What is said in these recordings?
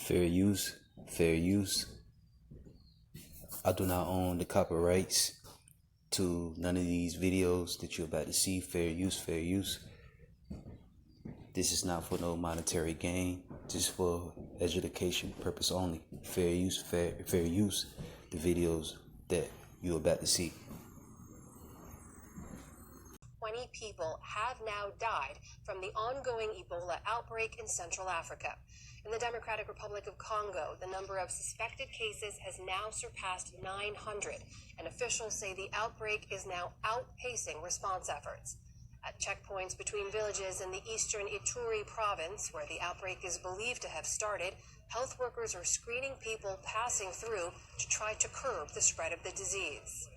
Fair use, fair use. I do not own the copyrights to none of these videos that you're about to see. Fair use, fair use. This is not for no monetary gain, just for education purpose only. Fair use, fair use. The videos that you're about to see. 20 people have now died from the ongoing Ebola outbreak in Central Africa. In the Democratic Republic of Congo, the number of suspected cases has now surpassed 900, and officials say the outbreak is now outpacing response efforts. At checkpoints between villages in the eastern Ituri province, where the outbreak is believed to have started, health workers are screening people passing through to try to curb the spread of the disease.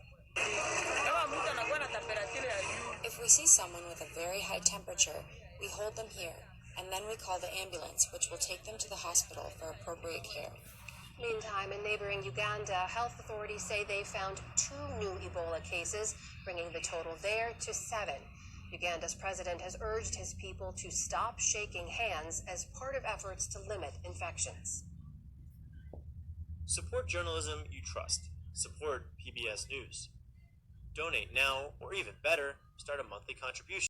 If we see someone with a very high temperature, we hold them here, and then we call the ambulance, which will take them to the hospital for appropriate care. Meantime, in neighboring Uganda, health authorities say they found 2 new Ebola cases, bringing the total there to 7. Uganda's president has urged his people to stop shaking hands as part of efforts to limit infections. Support journalism you trust. Support PBS News. Donate now, or even better, start a monthly contribution.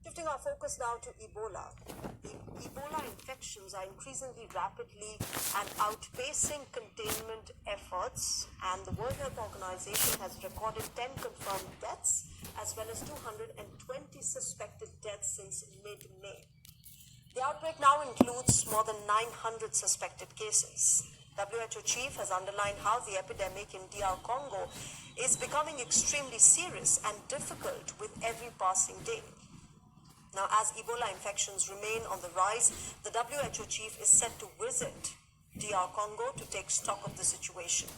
Shifting our focus now to Ebola. The Ebola infections are increasingly rapidly and outpacing containment efforts, and the World Health Organization has recorded 10 confirmed deaths as well as 220 suspected deaths since mid-May. The outbreak now includes more than 900 suspected cases. WHO chief has underlined how the epidemic in DR Congo is becoming extremely serious and difficult with every passing day. Now, as Ebola infections remain on the rise, the WHO chief is set to visit DR Congo to take stock of the situation.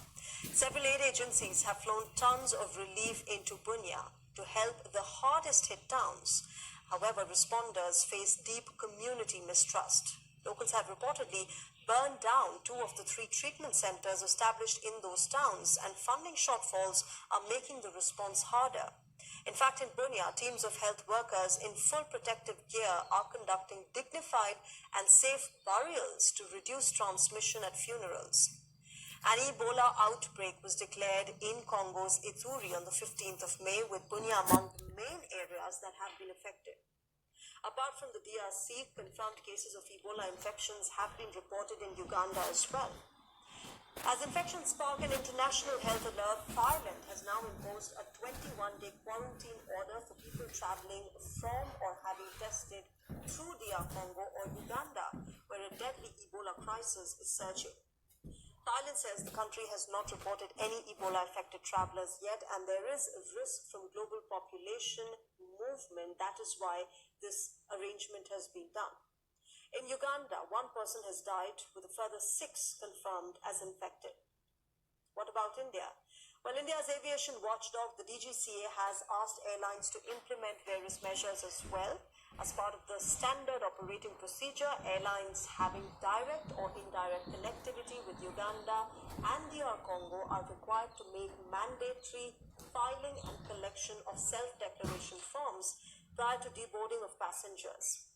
Several aid agencies have flown tons of relief into Bunia to help the hardest hit towns. However, responders face deep community mistrust. Locals have reportedly burned down 2 of the 3 treatment centers established in those towns, and funding shortfalls are making the response harder. In fact, in Bunia, teams of health workers in full protective gear are conducting dignified and safe burials to reduce transmission at funerals. An Ebola outbreak was declared in Congo's Ituri on the 15th of May, with Bunia among the main areas that have been affected. Apart from the DRC, confirmed cases of Ebola infections have been reported in Uganda as well. As infections spark an international health alert, Thailand has now imposed a 21-day quarantine order for people traveling from or having tested through DR Congo or Uganda, where a deadly Ebola crisis is surging. Thailand says the country has not reported any Ebola-affected travelers yet, and there is a risk from global population movement. That is why this arrangement has been done. In Uganda, 1 person has died, with a further 6 confirmed as infected. What about India? Well, India's aviation watchdog, the DGCA, has asked airlines to implement various measures as well. As part of the standard operating procedure, airlines having direct or indirect connectivity with Uganda and DR Congo are required to make mandatory filing and collection of self-declaration forms prior to deboarding of passengers.